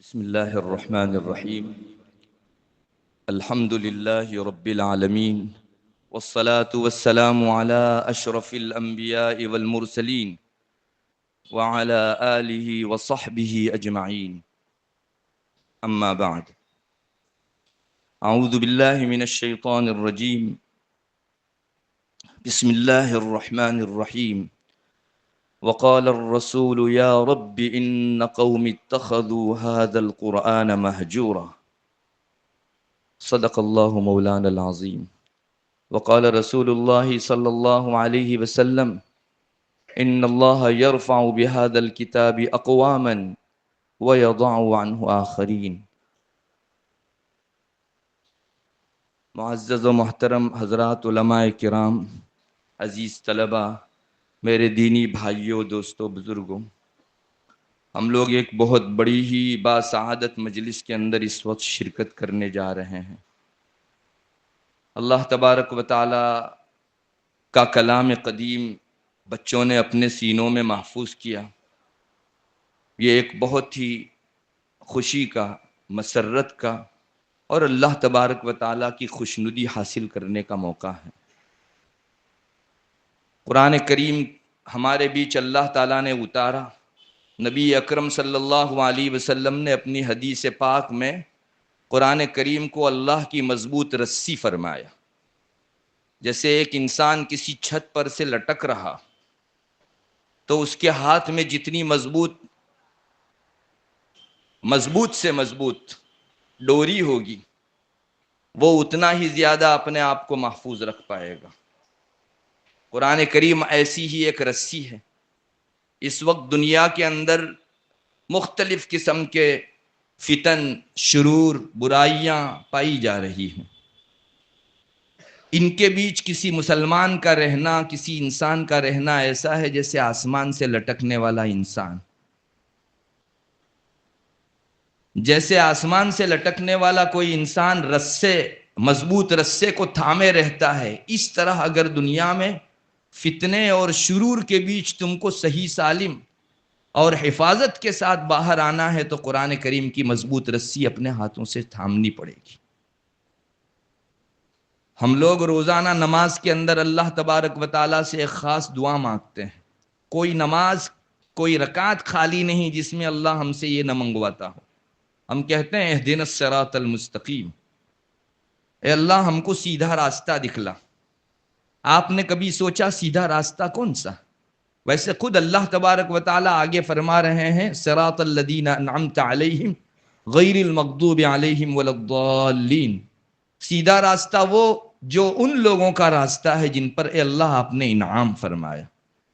بسم الله الرحمن الرحيم. الحمد لله رب العالمين، والصلاة والسلام على أشرف الأنبياء والمرسلين وعلى آله وصحبه أجمعين. أما بعد، أعوذ بالله من الشيطان الرجيم. بسم الله الرحمن الرحيم. وقال الرسول يا رب إن قوم اتخذوا هذا القرآن مهجورا. صدق الله مولانا العظيم. وقال رسول الله صلى الله عليه وسلم إن الله يرفع بهذا الكتاب أقواما ويضع عنه آخرين. معزز و محترم حضرات علماء کرام، عزیز طلباء، میرے دینی بھائیوں، دوستوں، بزرگوں، ہم لوگ ایک بہت بڑی ہی باسعادت مجلس کے اندر اس وقت شرکت کرنے جا رہے ہیں۔ اللہ تبارک و تعالی کا کلام قدیم بچوں نے اپنے سینوں میں محفوظ کیا۔ یہ ایک بہت ہی خوشی کا، مسرت کا اور اللہ تبارک و تعالیٰ کی خوشنودی حاصل کرنے کا موقع ہے۔ قرآن کریم ہمارے بیچ اللہ تعالیٰ نے اتارا۔ نبی اکرم صلی اللہ علیہ وسلم نے اپنی حدیث پاک میں قرآن کریم کو اللہ کی مضبوط رسی فرمایا۔ جیسے ایک انسان کسی چھت پر سے لٹک رہا تو اس کے ہاتھ میں جتنی مضبوط سے مضبوط ڈوری ہوگی وہ اتنا ہی زیادہ اپنے آپ کو محفوظ رکھ پائے گا۔ قرآن کریم ایسی ہی ایک رسی ہے۔ اس وقت دنیا کے اندر مختلف قسم کے فتن، شرور، برائیاں پائی جا رہی ہیں۔ ان کے بیچ کسی مسلمان کا رہنا، کسی انسان کا رہنا ایسا ہے جیسے آسمان سے لٹکنے والا انسان۔ جیسے آسمان سے لٹکنے والا کوئی انسان مضبوط رسے کو تھامے رہتا ہے، اس طرح اگر دنیا میں فتنے اور شرور کے بیچ تم کو صحیح سالم اور حفاظت کے ساتھ باہر آنا ہے تو قرآن کریم کی مضبوط رسی اپنے ہاتھوں سے تھامنی پڑے گی۔ ہم لوگ روزانہ نماز کے اندر اللہ تبارک و تعالیٰ سے ایک خاص دعا مانگتے ہیں۔ کوئی نماز، کوئی رکعت خالی نہیں جس میں اللہ ہم سے یہ نہ منگواتا ہو۔ ہم کہتے ہیں اہدنا الصراط المستقیم، اے اللہ ہم کو سیدھا راستہ دکھلا۔ آپ نے کبھی سوچا سیدھا راستہ کون سا؟ ویسے خود اللہ تبارک و تعالیٰ آگے فرما رہے ہیں صراط الذین انعمت علیہم غیر المغضوب علیہم ولا الضالین۔ سیدھا راستہ وہ جو ان لوگوں کا راستہ ہے جن پر اے اللہ آپ نے انعام فرمایا،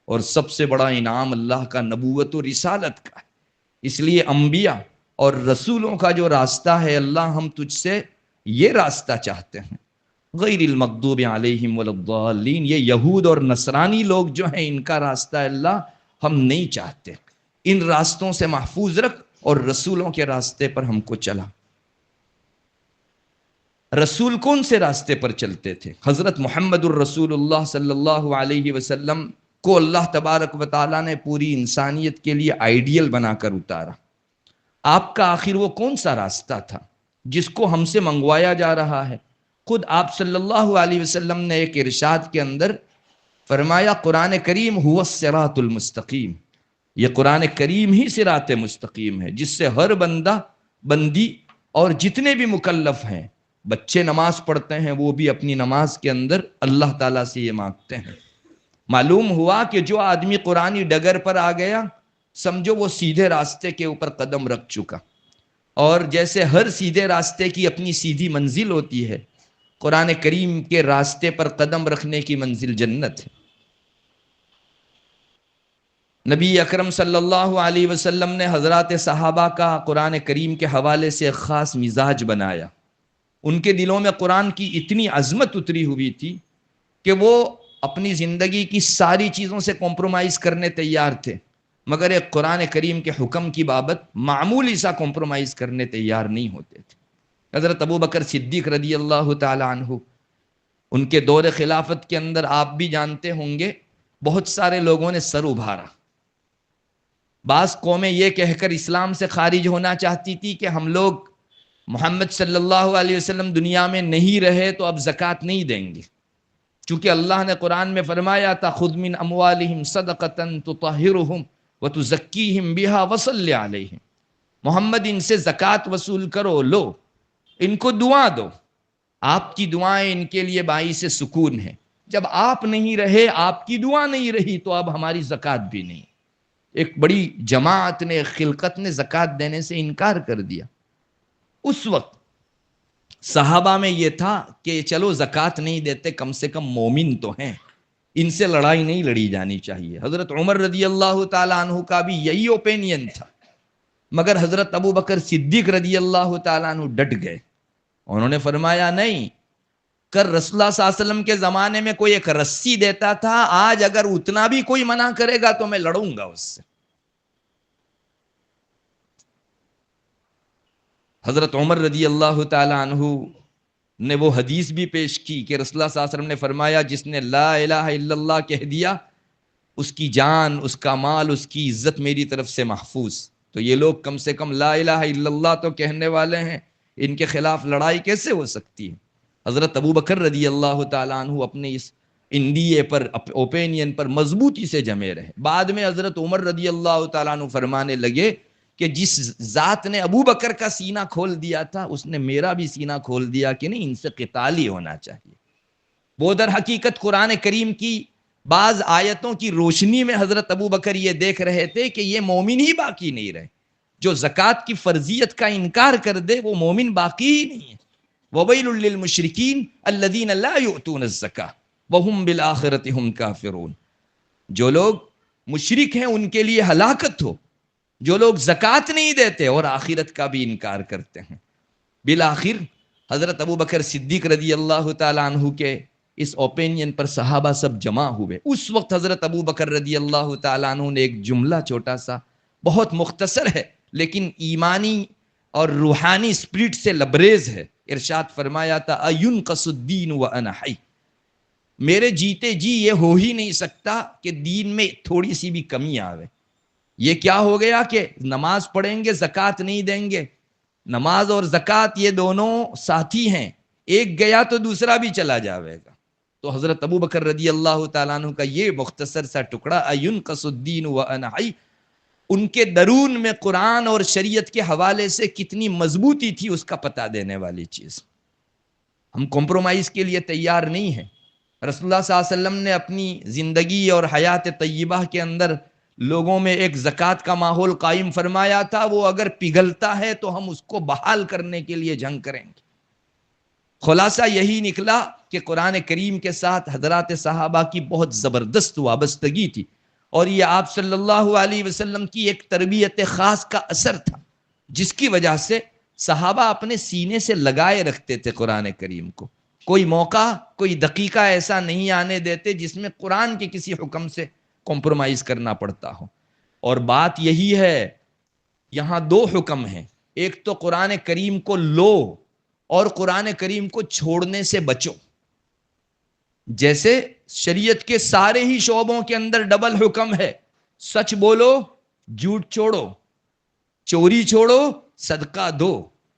اور سب سے بڑا انعام اللہ کا نبوت و رسالت کا ہے۔ اس لیے انبیاء اور رسولوں کا جو راستہ ہے، اللہ ہم تجھ سے یہ راستہ چاہتے ہیں، غیر المغضوب علیہم ولا الضالین۔ یہ یہود اور نصرانی لوگ جو ہیں ان کا راستہ اللہ ہم نہیں چاہتے۔ ان راستوں سے محفوظ رکھ اور رسولوں کے راستے پر ہم کو چلا۔ رسول کون سے راستے پر چلتے تھے؟ حضرت محمد الرسول اللہ صلی اللہ علیہ وسلم کو اللہ تبارک و تعالیٰ نے پوری انسانیت کے لیے آئیڈیل بنا کر اتارا۔ آپ کا آخر وہ کون سا راستہ تھا جس کو ہم سے منگوایا جا رہا ہے؟ خود آپ صلی اللہ علیہ وسلم نے ایک ارشاد کے اندر فرمایا قرآن کریم هو الصراط المستقیم، یہ قرآن کریم ہی صراط مستقیم ہے جس سے ہر بندہ، بندی اور جتنے بھی مکلف ہیں، بچے نماز پڑھتے ہیں وہ بھی اپنی نماز کے اندر اللہ تعالیٰ سے یہ مانگتے ہیں۔ معلوم ہوا کہ جو آدمی قرآنی ڈگر پر آ گیا سمجھو وہ سیدھے راستے کے اوپر قدم رکھ چکا، اور جیسے ہر سیدھے راستے کی اپنی سیدھی منزل ہوتی ہے، قرآن کریم کے راستے پر قدم رکھنے کی منزل جنت ہے۔ نبی اکرم صلی اللہ علیہ وسلم نے حضرات صحابہ کا قرآن کریم کے حوالے سے ایک خاص مزاج بنایا۔ ان کے دلوں میں قرآن کی اتنی عظمت اتری ہوئی تھی کہ وہ اپنی زندگی کی ساری چیزوں سے کمپرومائز کرنے تیار تھے، مگر ایک قرآن کریم کے حکم کی بابت معمولی سا کمپرومائز کرنے تیار نہیں ہوتے تھے۔ حضرت ابو بکر صدیق رضی اللہ تعالی عنہ، ان کے دور خلافت کے اندر آپ بھی جانتے ہوں گے بہت سارے لوگوں نے سر ابھارا، بعض قومیں یہ کہہ کر اسلام سے خارج ہونا چاہتی تھی کہ ہم لوگ محمد صلی اللہ علیہ وسلم دنیا میں نہیں رہے تو اب زکوٰۃ نہیں دیں گے، چونکہ اللہ نے قرآن میں فرمایا تھا خذ من اموالہم صدقۃ تطہرہم وتزکیہم بہا وصلی علیہم، محمد ان سے زکوٰۃ وصول کرو، لو ان کو دعا دو، آپ کی دعائیں ان کے لیے باعث سکون ہے۔ جب آپ نہیں رہے، آپ کی دعا نہیں رہی، تو اب ہماری زکوٰۃ بھی نہیں۔ ایک بڑی جماعت نے، خلقت نے زکوٰۃ دینے سے انکار کر دیا۔ اس وقت صحابہ میں یہ تھا کہ چلو زکوٰۃ نہیں دیتے، کم سے کم مومن تو ہیں، ان سے لڑائی نہیں لڑی جانی چاہیے۔ حضرت عمر رضی اللہ تعالیٰ عنہ کا بھی یہی اوپینین تھا، مگر حضرت ابو بکر صدیق رضی اللہ تعالیٰ عنہ ڈٹ گئے۔ انہوں نے فرمایا نہیں، کر رسول اللہ صلی اللہ علیہ وسلم کے زمانے میں کوئی ایک رسی دیتا تھا، آج اگر اتنا بھی کوئی منع کرے گا تو میں لڑوں گا اس سے۔ حضرت عمر رضی اللہ تعالی عنہ نے وہ حدیث بھی پیش کی کہ رسول اللہ صلی اللہ علیہ وسلم نے فرمایا جس نے لا الہ الا اللہ کہہ دیا، اس کی جان، اس کا مال، اس کی عزت میری طرف سے محفوظ۔ تو یہ لوگ کم سے کم لا الہ الا اللہ تو کہنے والے ہیں، ان کے خلاف لڑائی کیسے ہو سکتی ہے؟ حضرت ابو بکر رضی اللہ تعالیٰ عنہ اپنے اس انڈیے پر، اوپینین پر مضبوطی سے جمے رہے۔ بعد میں حضرت عمر رضی اللہ تعالیٰ عنہ فرمانے لگے کہ جس ذات نے ابو بکر کا سینہ کھول دیا تھا، اس نے میرا بھی سینہ کھول دیا کہ نہیں، ان سے قتال ہی ہونا چاہیے۔ وہ در حقیقت قرآن کریم کی بعض آیتوں کی روشنی میں حضرت ابو بکر یہ دیکھ رہے تھے کہ یہ مومن ہی باقی نہیں رہے، جو زکوٰۃ کی فرضیت کا انکار کر دے وہ مومن باقی ہی نہیں ہے۔ وَوَيْلٌ لِّلْمُشْرِكِينَ الَّذِينَ لَا يُؤْتُونَ الزَّكَاةَ وَهُمْ بِالْآخِرَةِ هُمْ كَافِرُونَ، جو لوگ مشرک ہیں ان کے لیے ہلاکت ہو، جو لوگ زکوٰۃ نہیں دیتے اور آخرت کا بھی انکار کرتے ہیں۔ بالآخر حضرت ابو بکر صدیق رضی اللہ تعالیٰ عنہ کے اس اوپینین پر صحابہ سب جمع ہوئے۔ اس وقت حضرت ابو بکر رضی اللہ تعالیٰ عنہ نے ایک جملہ چھوٹا سا، بہت مختصر ہے لیکن ایمانی اور روحانی اسپرٹ سے لبریز ہے، ارشاد فرمایا تھا اَيُنْقَصُ الدِّينُ وَأَنَا حَيٌّ، میرے جیتے جی یہ ہو ہی نہیں سکتا کہ دین میں تھوڑی سی بھی کمی آوے۔ یہ کیا ہو گیا کہ نماز پڑھیں گے زکوٰۃ نہیں دیں گے؟ نماز اور زکوٰۃ یہ دونوں ساتھی ہیں، ایک گیا تو دوسرا بھی چلا جاوے گا۔ تو حضرت ابو بکر رضی اللہ تعالیٰ عنہ کا یہ مختصر سا ٹکڑا اَيُنْقَصُ الدِّينُ وَأَنَا حَيٌّ، ان کے درون میں قرآن اور شریعت کے حوالے سے کتنی مضبوطی تھی اس کا پتہ دینے والی چیز۔ ہم کمپرومائز کے لیے تیار نہیں ہیں۔ رسول اللہ صلی اللہ علیہ وسلم نے اپنی زندگی اور حیات طیبہ کے اندر لوگوں میں ایک زکوٰۃ کا ماحول قائم فرمایا تھا، وہ اگر پگھلتا ہے تو ہم اس کو بحال کرنے کے لیے جنگ کریں گے۔ خلاصہ یہی نکلا کہ قرآن کریم کے ساتھ حضرات صحابہ کی بہت زبردست وابستگی تھی، اور یہ آپ صلی اللہ علیہ وسلم کی ایک تربیت خاص کا اثر تھا، جس کی وجہ سے صحابہ اپنے سینے سے لگائے رکھتے تھے قرآن کریم کو۔ کوئی موقع، کوئی دقیقہ ایسا نہیں آنے دیتے جس میں قرآن کے کسی حکم سے کمپرومائز کرنا پڑتا ہو۔ اور بات یہی ہے، یہاں دو حکم ہیں، ایک تو قرآن کریم کو لو اور قرآن کریم کو چھوڑنے سے بچو۔ جیسے شریعت کے سارے ہی شعبوں کے اندر ڈبل حکم ہے، سچ بولو، جھوٹ چھوڑو، چوری چھوڑو، صدقہ دو،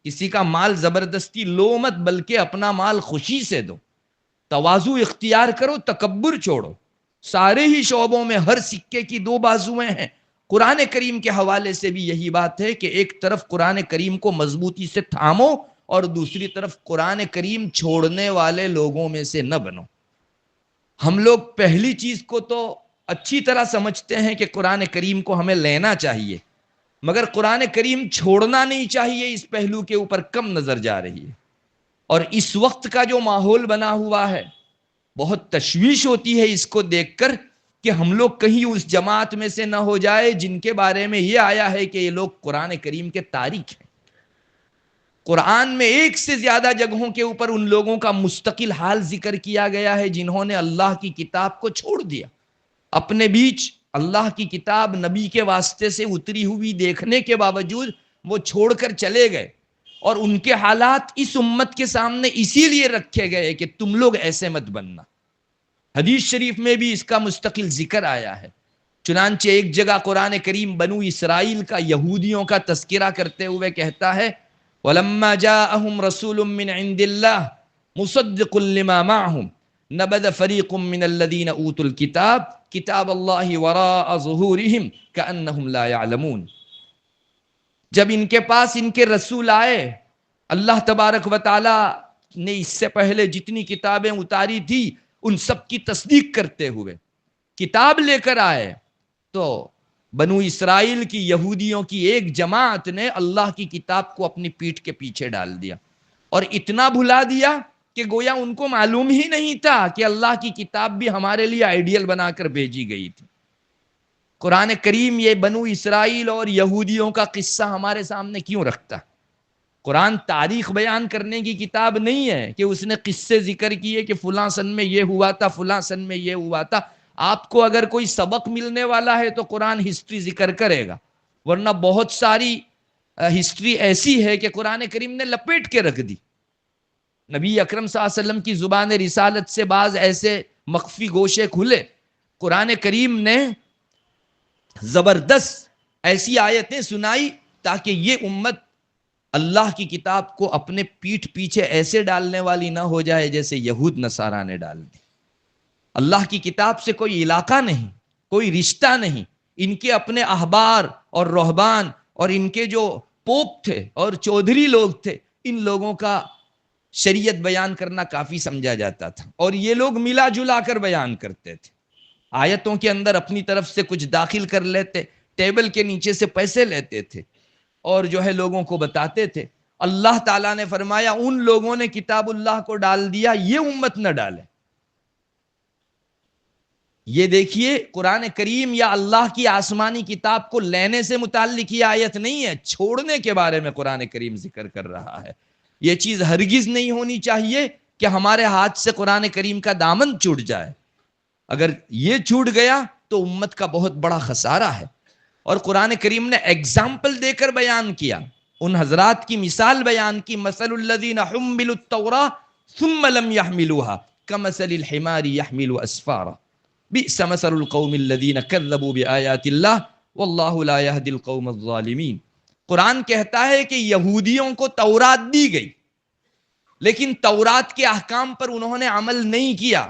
کسی کا مال زبردستی لو مت بلکہ اپنا مال خوشی سے دو، تواضع اختیار کرو، تکبر چھوڑو۔ سارے ہی شعبوں میں ہر سکے کی دو بازویں ہیں۔ قرآن کریم کے حوالے سے بھی یہی بات ہے کہ ایک طرف قرآن کریم کو مضبوطی سے تھامو اور دوسری طرف قرآن کریم چھوڑنے والے لوگوں میں سے نہ بنو۔ ہم لوگ پہلی چیز کو تو اچھی طرح سمجھتے ہیں کہ قرآن کریم کو ہمیں لینا چاہیے، مگر قرآن کریم چھوڑنا نہیں چاہیے، اس پہلو کے اوپر کم نظر جا رہی ہے۔ اور اس وقت کا جو ماحول بنا ہوا ہے، بہت تشویش ہوتی ہے اس کو دیکھ کر کہ ہم لوگ کہیں اس جماعت میں سے نہ ہو جائے جن کے بارے میں یہ آیا ہے کہ یہ لوگ قرآن کریم کے تاریک ہیں۔ قرآن میں ایک سے زیادہ جگہوں کے اوپر ان لوگوں کا مستقل حال ذکر کیا گیا ہے جنہوں نے اللہ کی کتاب کو چھوڑ دیا۔ اپنے بیچ اللہ کی کتاب نبی کے واسطے سے اتری ہوئی دیکھنے کے باوجود وہ چھوڑ کر چلے گئے، اور ان کے حالات اس امت کے سامنے اسی لیے رکھے گئے کہ تم لوگ ایسے مت بننا۔ حدیث شریف میں بھی اس کا مستقل ذکر آیا ہے۔ چنانچہ ایک جگہ قرآن کریم بنو اسرائیل کا یہودیوں کا تذکرہ کرتے ہوئے کہتا ہے وَلَمَّا جَاءَهُمْ رَسُولٌ مِّنْ عِنْدِ اللَّهِ مُصَدِّقٌ لِّمَا مَعَهُمْ نَبَذَ فَرِيقٌ مِّنَ الَّذِينَ أُوتُوا الْكِتَابَ كِتَابَ اللَّهِ وَرَاءَ ظُهُورِهِمْ كَأَنَّهُمْ لَا يَعْلَمُونَ. جب ان کے پاس ان کے رسول آئے، اللہ تبارک و تعالی نے اس سے پہلے جتنی کتابیں اتاری تھی ان سب کی تصدیق کرتے ہوئے کتاب لے کر آئے، تو بنو اسرائیل کی یہودیوں کی ایک جماعت نے اللہ کی کتاب کو اپنی پیٹھ کے پیچھے ڈال دیا اور اتنا بھلا دیا کہ گویا ان کو معلوم ہی نہیں تھا کہ اللہ کی کتاب بھی ہمارے لیے آئیڈیل بنا کر بھیجی گئی تھی. قرآن کریم یہ بنو اسرائیل اور یہودیوں کا قصہ ہمارے سامنے کیوں رکھتا؟ قرآن تاریخ بیان کرنے کی کتاب نہیں ہے کہ اس نے قصے ذکر کیے کہ فلاں سن میں یہ ہوا تھا، فلاں سن میں یہ ہوا تھا. آپ کو اگر کوئی سبق ملنے والا ہے تو قرآن ہسٹری ذکر کرے گا، ورنہ بہت ساری ہسٹری ایسی ہے کہ قرآن کریم نے لپیٹ کے رکھ دی. نبی اکرم صلی اللہ علیہ وسلم کی زبان رسالت سے بعض ایسے مخفی گوشے کھلے. قرآن کریم نے زبردست ایسی آیتیں سنائی تاکہ یہ امت اللہ کی کتاب کو اپنے پیٹھ پیچھے ایسے ڈالنے والی نہ ہو جائے جیسے یہود نصارہ نے ڈال دی. اللہ کی کتاب سے کوئی علاقہ نہیں، کوئی رشتہ نہیں. ان کے اپنے احبار اور رہبان اور ان کے جو پوپ تھے اور چودھری لوگ تھے، ان لوگوں کا شریعت بیان کرنا کافی سمجھا جاتا تھا اور یہ لوگ ملا جلا کر بیان کرتے تھے. آیتوں کے اندر اپنی طرف سے کچھ داخل کر لیتے، ٹیبل کے نیچے سے پیسے لیتے تھے اور جو ہے لوگوں کو بتاتے تھے. اللہ تعالیٰ نے فرمایا ان لوگوں نے کتاب اللہ کو ڈال دیا، یہ امت نہ ڈالے. یہ دیکھیے قرآن کریم یا اللہ کی آسمانی کتاب کو لینے سے متعلق یہ آیت نہیں ہے، چھوڑنے کے بارے میں قرآن کریم ذکر کر رہا ہے. یہ چیز ہرگز نہیں ہونی چاہیے کہ ہمارے ہاتھ سے قرآن کریم کا دامن چھوٹ جائے. اگر یہ چھوٹ گیا تو امت کا بہت بڑا خسارہ ہے. اور قرآن کریم نے ایگزامپل دے کر بیان کیا، ان حضرات کی مثال بیان کی. مثل الذین حملوا التوراة ثم لم يحملوها كمثل الحمار يحمل اسفارا بئس مثل القوم الذین کذبوا بآیات اللہ واللہ لا یہدی القوم الظالمین. قرآن کہتا ہے کہ یہودیوں کو تورات دی گئی لیکن تورات کے احکام پر انہوں نے عمل نہیں کیا.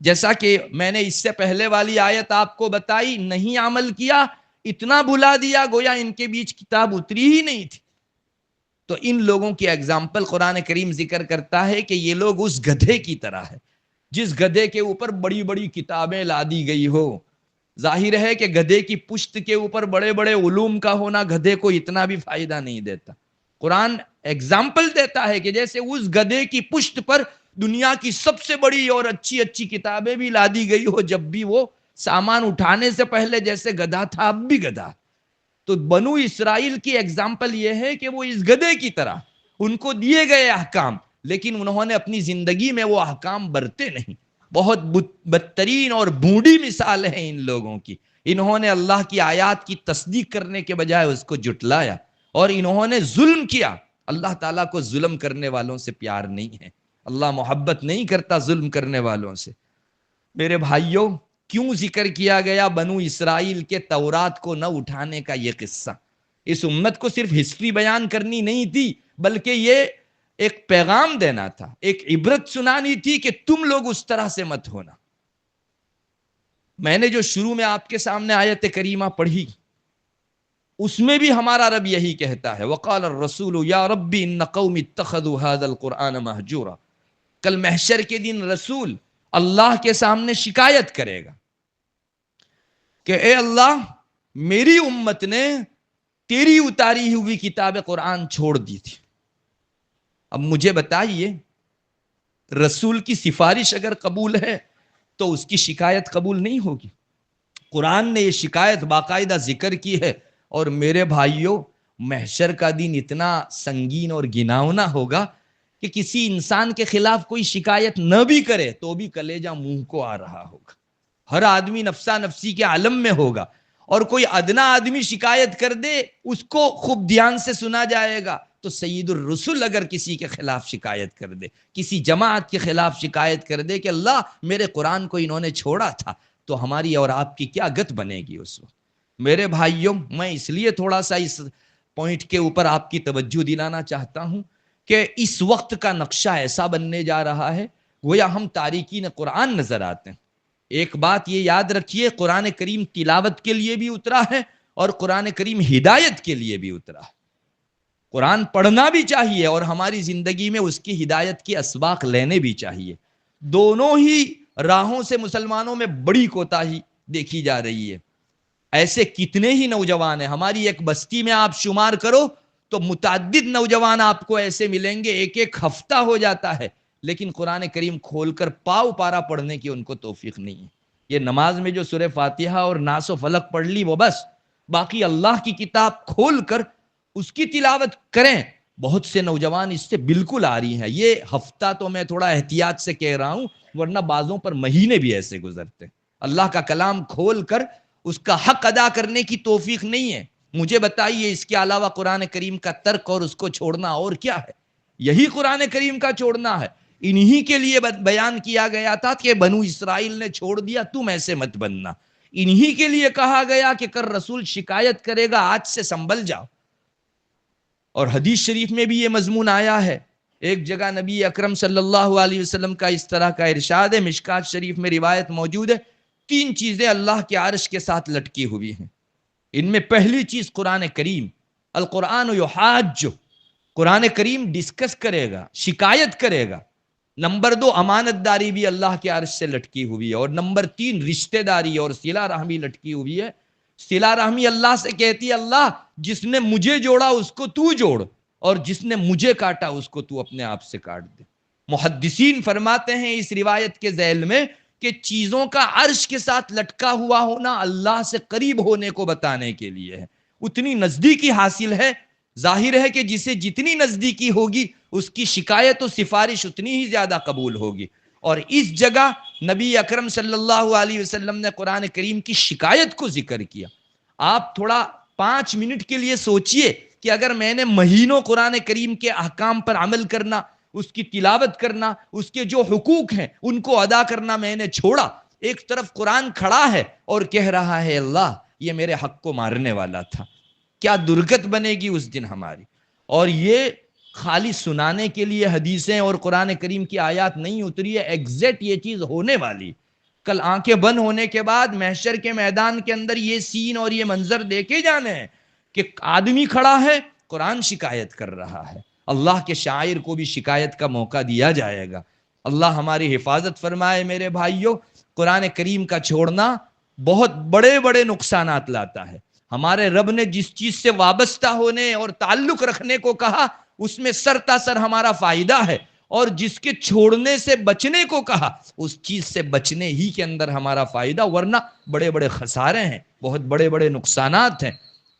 جیسا کہ میں نے اس سے پہلے والی آیت آپ کو بتائی، نہیں عمل کیا، اتنا بھلا دیا گویا ان کے بیچ کتاب اتری ہی نہیں تھی. تو ان لوگوں کی ایگزامپل قرآن کریم ذکر کرتا ہے کہ یہ لوگ اس گدھے کی طرح ہے جس گدھے کے اوپر بڑی بڑی کتابیں لا دی گئی ہو. ظاہر ہے کہ گدھے کی پشت کے اوپر بڑے بڑے علوم کا ہونا گدھے کو اتنا بھی فائدہ نہیں دیتا. قرآن ایگزامپل دیتا ہے کہ جیسے اس گدھے کی پشت پر دنیا کی سب سے بڑی اور اچھی اچھی کتابیں بھی لا دی گئی ہو، جب بھی وہ سامان اٹھانے سے پہلے جیسے گدھا تھا اب بھی گدھا. تو بنو اسرائیل کی ایگزامپل یہ ہے کہ وہ اس گدھے کی طرح، ان کو دیے گئے احکام لیکن انہوں نے اپنی زندگی میں وہ احکام برتے نہیں. بہت بدترین اور بھونڈی مثال ہے ان لوگوں کی. انہوں نے اللہ کی آیات کی تصدیق کرنے کے بجائے اس کو جھٹلایا اور انہوں نے ظلم کیا. اللہ تعالیٰ کو ظلم کرنے والوں سے پیار نہیں ہے، اللہ محبت نہیں کرتا ظلم کرنے والوں سے. میرے بھائیوں، کیوں ذکر کیا گیا بنو اسرائیل کے تورات کو نہ اٹھانے کا یہ قصہ؟ اس امت کو صرف ہسٹری بیان کرنی نہیں تھی بلکہ یہ ایک پیغام دینا تھا، ایک عبرت سنانی تھی کہ تم لوگ اس طرح سے مت ہونا. میں نے جو شروع میں آپ کے سامنے آیت کریمہ پڑھی اس میں بھی ہمارا رب یہی کہتا ہے وقال الرسول یا ربی ان قوم اتخذوا هذا القرآن مہجورا. کل محشر کے دن رسول اللہ کے سامنے شکایت کرے گا کہ اے اللہ، میری امت نے تیری اتاری ہوئی کتاب قرآن چھوڑ دی تھی. اب مجھے بتائیے، رسول کی سفارش اگر قبول ہے تو اس کی شکایت قبول نہیں ہوگی؟ قرآن نے یہ شکایت باقاعدہ ذکر کی ہے. اور میرے بھائیوں، محشر کا دن اتنا سنگین اور گھناؤنا ہوگا کہ کسی انسان کے خلاف کوئی شکایت نہ بھی کرے تو بھی کلیجہ منہ کو آ رہا ہوگا. ہر آدمی نفسا نفسی کے عالم میں ہوگا اور کوئی ادنا آدمی شکایت کر دے اس کو خوب دھیان سے سنا جائے گا. تو سید الرسل اگر کسی کے خلاف شکایت کر دے، کسی جماعت کے خلاف شکایت کر دے کہ اللہ میرے قرآن کو انہوں نے چھوڑا تھا، تو ہماری اور آپ کی کیا گت بنے گی اس وقت. میرے بھائیوں، میں اس لیے تھوڑا سا اس پوائنٹ کے اوپر آپ کی توجہ دلانا چاہتا ہوں کہ اس وقت کا نقشہ ایسا بننے جا رہا ہے گویا ہم تارکین قرآن نظر آتے ہیں. ایک بات یہ یاد رکھیے، قرآن کریم تلاوت کے لیے بھی اترا ہے اور قرآن کریم ہدایت کے لیے بھی اترا ہے. قرآن پڑھنا بھی چاہیے اور ہماری زندگی میں اس کی ہدایت کے اسباق لینے بھی چاہیے. دونوں ہی راہوں سے مسلمانوں میں بڑی کوتاہی دیکھی جا رہی ہے. ایسے کتنے ہی نوجوان ہیں، ہماری ایک بستی میں آپ شمار کرو تو متعدد نوجوان آپ کو ایسے ملیں گے، ایک ایک ہفتہ ہو جاتا ہے لیکن قرآن کریم کھول کر پاؤ پارا پڑھنے کی ان کو توفیق نہیں ہے. یہ نماز میں جو سورہ فاتحہ اور ناس و فلق پڑھ لی وہ بس، باقی اللہ کی کتاب کھول کر اس کی تلاوت کریں. بہت سے نوجوان اس سے بالکل آ رہی ہیں. یہ ہفتہ تو میں تھوڑا احتیاط سے کہہ رہا ہوں، ورنہ بعضوں پر مہینے بھی ایسے گزرتے ہیں. اللہ کا کلام کھول کر اس کا حق ادا کرنے کی توفیق نہیں ہے. مجھے بتائیے اس کے علاوہ قرآن کریم کا ترک اور اس کو چھوڑنا اور کیا ہے؟ یہی قرآن کریم کا چھوڑنا ہے. انہی کے لیے بیان کیا گیا تھا کہ بنو اسرائیل نے چھوڑ دیا، تم ایسے مت بننا. انہی کے لیے کہا گیا کہ کر رسول شکایت کرے گا، آج سے سنبھل جاؤ. اور حدیث شریف میں بھی یہ مضمون آیا ہے. ایک جگہ نبی اکرم صلی اللہ علیہ وسلم کا اس طرح کا ارشاد ہے، مشکات شریف میں روایت موجود ہے. 3 چیزیں اللہ کے عرش کے ساتھ لٹکی ہوئی ہیں. ان میں پہلی چیز قرآن کریم، القرآن یحاج، قرآن کریم ڈسکس کرے گا، شکایت کرے گا. نمبر 2 امانت داری بھی اللہ کے عرش سے لٹکی ہوئی ہے. اور نمبر 3 رشتہ داری اور صلہ رحمی لٹکی ہوئی ہے. صلہ رحمی اللہ سے کہتی ہے اللہ جس نے مجھے جوڑا اس کو تو جوڑ، اور جس نے مجھے کاٹا اس کو تو اپنے آپ سے کاٹ دے. محدثین فرماتے ہیں اس روایت کے ذیل میں کہ چیزوں کا عرش کے ساتھ لٹکا ہوا ہونا اللہ سے قریب ہونے کو بتانے کے لیے ہے. اتنی نزدیکی حاصل ہے. ظاہر ہے کہ جسے جتنی نزدیکی ہوگی اس کی شکایت و سفارش اتنی ہی زیادہ قبول ہوگی. اور اس جگہ نبی اکرم صلی اللہ علیہ وسلم نے قرآن کریم کی شکایت کو ذکر کیا. آپ تھوڑا 5 منٹ کے لیے سوچئے کہ اگر میں نے مہینوں قرآن کریم کے احکام پر عمل کرنا، اس کی تلاوت کرنا، اس کے جو حقوق ہیں ان کو ادا کرنا میں نے چھوڑا، ایک طرف قرآن کھڑا ہے اور کہہ رہا ہے اللہ یہ میرے حق کو مارنے والا تھا، کیا درگت بنے گی اس دن ہماری. اور یہ خالی سنانے کے لیے حدیثیں اور قرآن کریم کی آیات نہیں اتری ہے، ایگزیکٹ یہ چیز ہونے والی. کل آنکھیں بند ہونے کے بعد محشر کے میدان کے اندر یہ سین اور یہ منظر دیکھے جانے ہیں کہ آدمی کھڑا ہے، قرآن شکایت کر رہا ہے. اللہ کے شاعر کو بھی شکایت کا موقع دیا جائے گا. اللہ ہماری حفاظت فرمائے. میرے بھائیوں، قرآن کریم کا چھوڑنا بہت بڑے بڑے نقصانات لاتا ہے. ہمارے رب نے جس چیز سے وابستہ ہونے اور تعلق رکھنے کو کہا اس میں سرتا سر ہمارا فائدہ ہے، اور جس کے چھوڑنے سے بچنے کو کہا اس چیز سے بچنے ہی کے اندر ہمارا فائدہ، ورنہ بڑے بڑے خسارے ہیں، بہت بڑے بڑے نقصانات ہیں.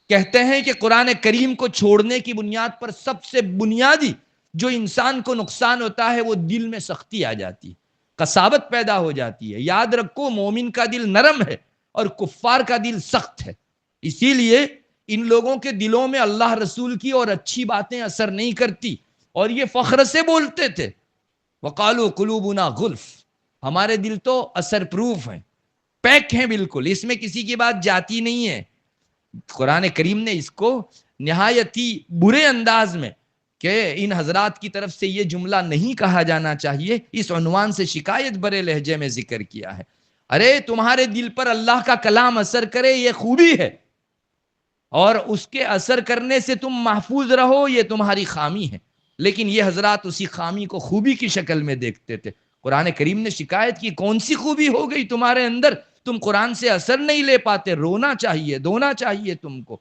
کہتے ہیں کہ قرآن کریم کو چھوڑنے کی بنیاد پر سب سے بنیادی جو انسان کو نقصان ہوتا ہے وہ دل میں سختی آ جاتی، قساوت پیدا ہو جاتی ہے. یاد رکھو مومن کا دل نرم ہے اور کفار کا دل سخت ہے. اسی لیے ان لوگوں کے دلوں میں اللہ رسول کی اور اچھی باتیں اثر نہیں کرتی، اور یہ فخر سے بولتے تھے وقالوا قلوبنا غلف، ہمارے دل تو اثر پروف ہیں، پیک ہیں بالکل، اس میں کسی کی بات جاتی نہیں ہے. قرآن کریم نے اس کو نہایت ہی برے انداز میں کہ ان حضرات کی طرف سے یہ جملہ نہیں کہا جانا چاہیے، اس عنوان سے شکایت برے لہجے میں ذکر کیا ہے. ارے تمہارے دل پر اللہ کا کلام اثر کرے یہ خوبی ہے، اور اس کے اثر کرنے سے تم محفوظ رہو یہ تمہاری خامی ہے. لیکن یہ حضرات اسی خامی کو خوبی کی شکل میں دیکھتے تھے. قرآن کریم نے شکایت کی کون سی خوبی ہو گئی تمہارے اندر، تم قرآن سے اثر نہیں لے پاتے، رونا چاہیے، دھونا چاہیے تم کو.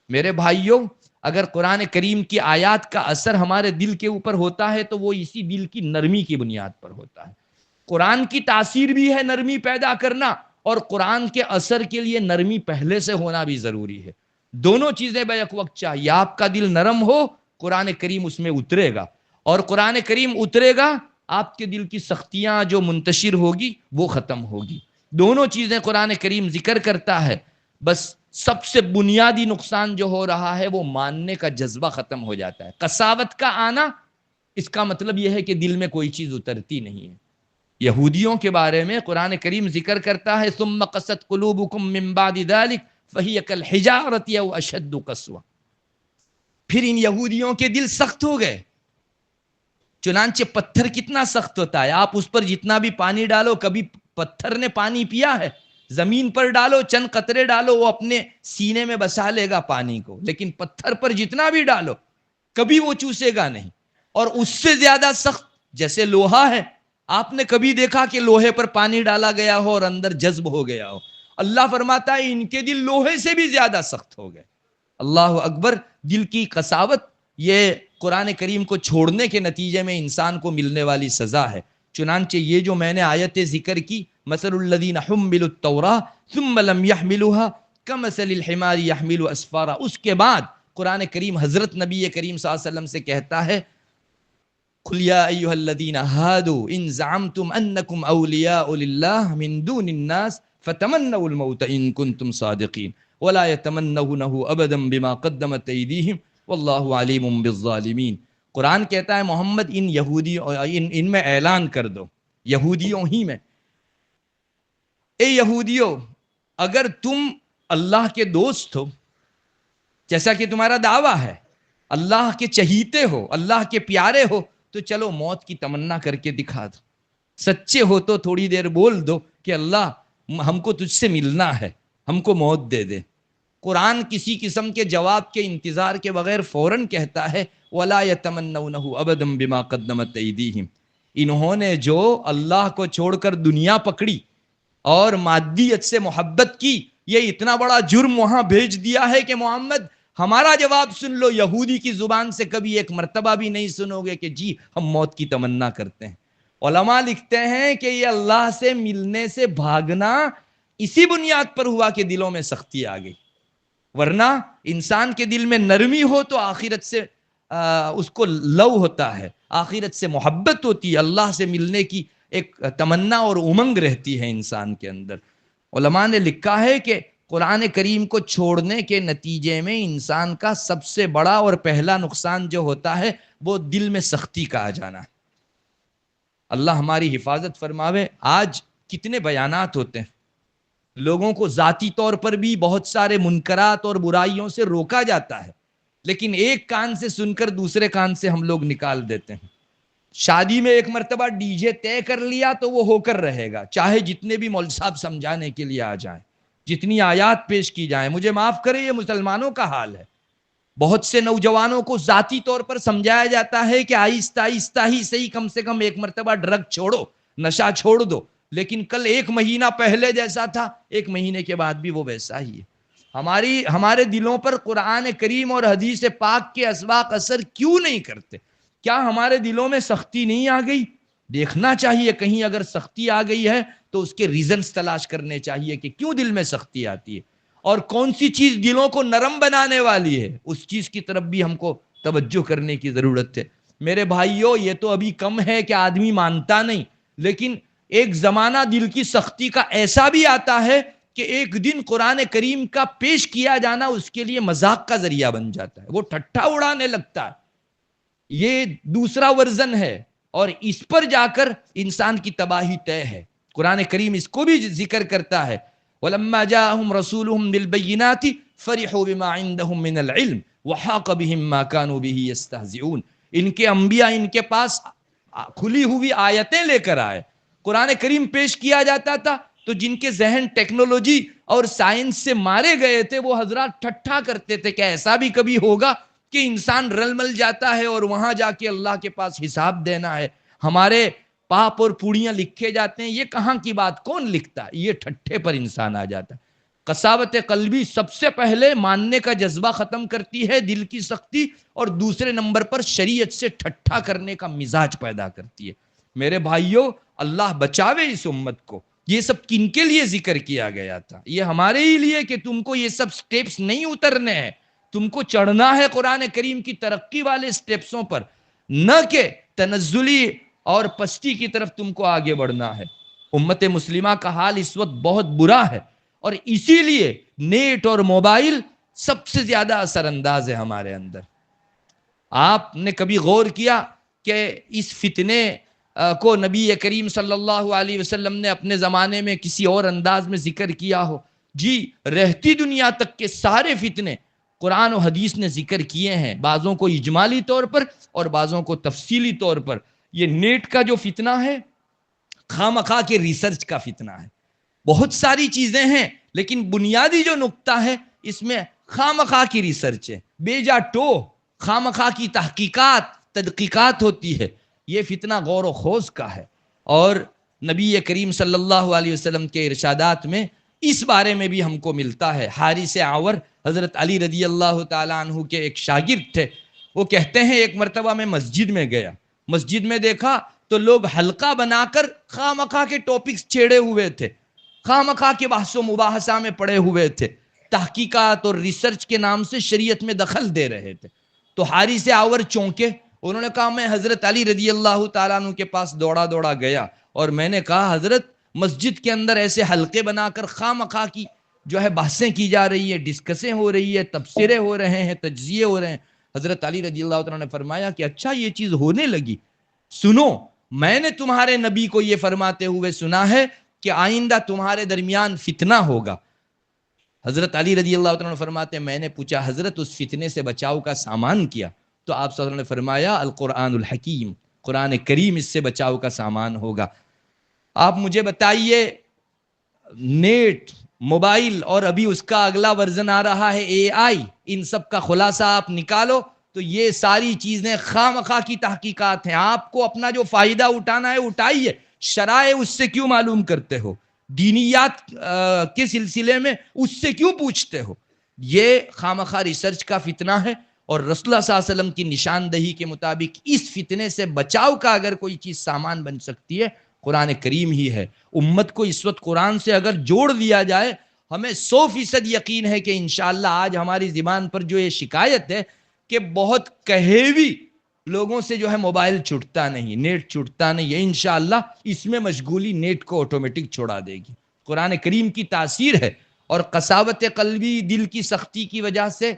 میرے بھائیوں، اگر قرآن کریم کی آیات کا اثر ہمارے دل کے اوپر ہوتا ہے تو وہ اسی دل کی نرمی کی بنیاد پر ہوتا ہے. قرآن کی تاثیر بھی ہے نرمی پیدا کرنا، اور قرآن کے اثر کے لیے نرمی پہلے سے ہونا بھی ضروری ہے. دونوں چیزیں بیک وقت چاہیے. آپ کا دل نرم ہو قرآن کریم اس میں اترے گا، اور قرآن کریم اترے گا آپ کے دل کی سختیاں جو منتشر ہوگی وہ ختم ہوگی. دونوں چیزیں قرآن کریم ذکر کرتا ہے. بس سب سے بنیادی نقصان جو ہو رہا ہے وہ ماننے کا جذبہ ختم ہو جاتا ہے. قساوت کا آنا اس کا مطلب یہ ہے کہ دل میں کوئی چیز اترتی نہیں ہے. یہودیوں کے بارے میں قرآن کریم ذکر کرتا ہے ثم قست قلوبکم من بعد ذلک فہی کالحجارۃ او اشد قسوہ، پھر ان یہودیوں کے دل سخت ہو گئے. چنانچہ پتھر کتنا سخت ہوتا ہے، آپ اس پر جتنا بھی پانی ڈالو، کبھی پتھر نے پانی پیا ہے؟ زمین پر ڈالو، چند قطرے ڈالو، وہ اپنے سینے میں بسا لے گا پانی کو، لیکن پتھر پر جتنا بھی ڈالو کبھی وہ چوسے گا نہیں. اور اس سے زیادہ سخت جیسے لوہا ہے، آپ نے کبھی دیکھا کہ لوہے پر پانی ڈالا گیا ہو اور اندر جذب ہو گیا ہو؟ اللہ فرماتا ہے ان کے دل لوہے سے بھی زیادہ سخت ہو گئے. اللہ اکبر. دل کی قساوت یہ قرآن کریم کو چھوڑنے کے نتیجے میں انسان کو ملنے والی سزا ہے. چنانچہ یہ جو میں نے آیتیں ذکر کی، مثل الذین حملوا التوراۃ ثم لم يحملوها کمثل الحمار يحمل اسفارا، اس کے بعد قرآن کریم حضرت نبی کریم صلی اللہ علیہ وسلم سے کہتا ہے قل یا ایھا الذین ھادوا ان زعمتم انکم اولیاء للہ من دون الناس فتمنوا الموت ان کنتم صادقین ولا يتمنونه ابدا بما قدمت ایدیہم واللہ علیم بالظالمین. قرآن کہتا ہے محمد ان یہودیوں ان میں اعلان کر دو، یہودیوں ہی میں، اے یہودیوں اگر تم اللہ کے دوست ہو جیسا کہ تمہارا دعویٰ ہے، اللہ کے چہیتے ہو، اللہ کے پیارے ہو، تو چلو موت کی تمنا کر کے دکھا دو. سچے ہو تو تھوڑی دیر بول دو کہ اللہ ہم کو تجھ سے ملنا ہے، ہم کو موت دے دے. قرآن کسی قسم کے جواب کے انتظار کے بغیر فوراً کہتا ہے وَلَا يَتَمَنَّوْنَهُ أَبَدًا بِمَا قَدَّمَتْ أَيْدِيهِمْ. انہوں نے جو اللہ کو چھوڑ کر دنیا پکڑی اور مادیت سے محبت کی، یہ اتنا بڑا جرم وہاں بھیج دیا ہے کہ محمد ہمارا جواب سن لو، یہودی کی زبان سے کبھی ایک مرتبہ بھی نہیں سنو گے کہ جی ہم موت کی تمنا کرتے ہیں. علماء لکھتے ہیں کہ یہ اللہ سے ملنے سے بھاگنا اسی بنیاد پر ہوا کہ دلوں میں سختی آ گئی، ورنہ انسان کے دل میں نرمی ہو تو آخرت سے اس کو لو ہوتا ہے، آخرت سے محبت ہوتی ہے، اللہ سے ملنے کی ایک تمنا اور امنگ رہتی ہے انسان کے اندر. علماء نے لکھا ہے کہ قرآن کریم کو چھوڑنے کے نتیجے میں انسان کا سب سے بڑا اور پہلا نقصان جو ہوتا ہے وہ دل میں سختی کا آ جانا ہے. اللہ ہماری حفاظت فرماوے. آج کتنے بیانات ہوتے ہیں، لوگوں کو ذاتی طور پر بھی بہت سارے منکرات اور برائیوں سے روکا جاتا ہے، لیکن ایک کان سے سن کر دوسرے کان سے ہم لوگ نکال دیتے ہیں. شادی میں ایک مرتبہ ڈی جے طے کر لیا تو وہ ہو کر رہے گا، چاہے جتنے بھی مولوی صاحب سمجھانے کے لیے آ جائیں، جتنی آیات پیش کی جائیں. مجھے معاف کرے، یہ مسلمانوں کا حال ہے. بہت سے نوجوانوں کو ذاتی طور پر سمجھایا جاتا ہے کہ آہستہ آہستہ ہی صحیح، کم سے کم ایک مرتبہ ڈرگ چھوڑو، نشہ چھوڑ دو، لیکن کل ایک مہینہ پہلے جیسا تھا ایک مہینے کے بعد بھی وہ ویسا ہی ہے. ہمارے دلوں پر قرآن کریم اور حدیث پاک کے اسباق اثر کیوں نہیں کرتے؟ کیا ہمارے دلوں میں سختی نہیں آ گئی؟ دیکھنا چاہیے، کہیں اگر سختی آ گئی ہے تو اس کے ریزنز تلاش کرنے چاہیے کہ کیوں دل میں سختی آتی ہے اور کون سی چیز دلوں کو نرم بنانے والی ہے، اس چیز کی طرف بھی ہم کو توجہ کرنے کی ضرورت ہے. میرے بھائیوں، یہ تو ابھی کم ہے کہ آدمی مانتا نہیں، لیکن ایک زمانہ دل کی سختی کا ایسا بھی آتا ہے کہ ایک دن قرآن کریم کا پیش کیا جانا اس کے لیے مذاق کا ذریعہ بن جاتا ہے، وہ ٹھٹھا اڑانے لگتا ہے. یہ دوسرا ورژن ہے اور اس پر جا کر انسان کی تباہی طے ہے. قرآن کریم اس کو بھی ذکر کرتا ہے وَلَمَّا جَاءَهُمْ رَسُولُهُمْ بِالْبَيِّنَاتِ فَرِحُوا بِمَا عِندَهُمْ مِنَ الْعِلْمِ وَحَاقَ بِهِمْ مَا كَانُوا بِهِ يَسْتَهْزِئُونَ. ان کے انبیاء ان کے پاس کھلی ہوئی آیتیں لے کر آئے، قرآن کریم پیش کیا جاتا تھا تو جن کے ذہن ٹیکنالوجی اور سائنس سے مارے گئے تھے وہ حضرات ٹھٹھا کرتے تھے کہ ایسا بھی کبھی ہوگا کہ انسان رل مل جاتا ہے اور وہاں جا کے اللہ کے پاس حساب دینا ہے، ہمارے پاپ اور پوڑیاں لکھے جاتے ہیں، یہ کہاں کی بات، کون لکھتا ہے؟ یہ ٹھٹھے پر انسان آ جاتا ہے. قساوت قلبی سب سے پہلے ماننے کا جذبہ ختم کرتی ہے، دل کی سختی، اور دوسرے نمبر پر شریعت سے ٹھٹھا کرنے کا مزاج پیدا کرتی ہے. میرے بھائیوں، اللہ بچاوے اس امت کو. یہ سب کن کے لیے ذکر کیا گیا تھا؟ یہ ہمارے ہی لیے کہ تم کو یہ سب سٹیپس نہیں اترنے ہیں، تم کو چڑھنا ہے قرآن کریم کی ترقی والے سٹیپسوں پر، نہ کہ تنزلی اور پستی کی طرف تم کو آگے بڑھنا ہے. امت مسلمہ کا حال اس وقت بہت برا ہے اور اسی لیے نیٹ اور موبائل سب سے زیادہ اثر انداز ہے ہمارے اندر. آپ نے کبھی غور کیا کہ اس فتنے کو نبی کریم صلی اللہ علیہ وسلم نے اپنے زمانے میں کسی اور انداز میں ذکر کیا ہو. جی رہتی دنیا تک کے سارے فتنے قرآن و حدیث نے ذکر کیے ہیں، بعضوں کو اجمالی طور پر اور بعضوں کو تفصیلی طور پر. یہ نیٹ کا جو فتنہ ہے خامخواہ کے ریسرچ کا فتنہ ہے. بہت ساری چیزیں ہیں لیکن بنیادی جو نقطہ ہے اس میں خامخواہ کی ریسرچ ہے، بے جا ٹو خامخواہ کی تحقیقات تدقیقات ہوتی ہے. یہ فتنہ غور و خوض کا ہے، اور نبی کریم صلی اللہ علیہ وسلم کے ارشادات میں اس بارے میں بھی ہم کو ملتا ہے. حارث اعور حضرت علی رضی اللہ تعالیٰ عنہ کے ایک شاگرد تھے. وہ کہتے ہیں ایک مرتبہ میں مسجد میں گیا، مسجد میں دیکھا تو لوگ حلقہ بنا کر خامخواہ کے ٹاپکس چھیڑے ہوئے تھے، خامخواہ کے بحث و مباحثہ میں پڑے ہوئے تھے، تحقیقات اور ریسرچ کے نام سے شریعت میں دخل دے رہے تھے. تو حارث اعور چونکے، انہوں نے کہا میں حضرت علی رضی اللہ تعالیٰ عنہ کے پاس دوڑا دوڑا گیا اور میں نے کہا حضرت مسجد کے اندر ایسے حلقے بنا کر خامخواہ کی جو ہے بحثیں کی جا رہی ہے، ڈسکسیں ہو رہی ہے، تبصرے ہو رہے ہیں، تجزیے ہو رہے ہیں. حضرت علی رضی اللہ تعالیٰ نے فرمایا کہ اچھا یہ چیز ہونے لگی، سنو میں نے تمہارے نبی کو یہ فرماتے ہوئے سنا ہے کہ آئندہ تمہارے درمیان فتنہ ہوگا. حضرت علی رضی اللہ عنہ فرماتے ہیں میں نے پوچھا حضرت اس فتنے سے بچاؤ کا سامان کیا؟ تو آپ صلی اللہ علیہ وسلم نے فرمایا القرآن الحکیم، قرآن کریم اس سے بچاؤ کا سامان ہوگا. آپ مجھے بتائیے نیٹ، موبائل اور ابھی اس کا اگلا ورژن آ رہا ہے اے آئی، ان سب کا خلاصہ آپ نکالو تو یہ ساری چیزیں خامخواہ کی تحقیقات ہیں. آپ کو اپنا جو فائدہ اٹھانا ہے اٹھائیے، شرائع اس سے کیوں معلوم کرتے ہو؟ دینیات کے سلسلے میں اس سے کیوں پوچھتے ہو؟ یہ خامخواہ ریسرچ کا فتنہ ہے، اور رسول اللہ صلی اللہ علیہ وسلم کی نشاندہی کے مطابق اس فتنے سے بچاؤ کا اگر کوئی چیز سامان بن سکتی ہے قرآن کریم ہی ہے. امت کو اس وقت قرآن سے اگر جوڑ دیا جائے، ہمیں 100% یقین ہے کہ انشاءاللہ آج ہماری زبان پر جو یہ شکایت ہے کہ بہت کہیوی لوگوں سے جو ہے موبائل چھوٹتا نہیں، نیٹ چھوٹتا نہیں ہے، انشاءاللہ اس میں مشغولی نیٹ کو آٹومیٹک چھوڑا دے گی. قرآن کریم کی تاثیر ہے، اور قساوت قلبی، دل کی سختی کی وجہ سے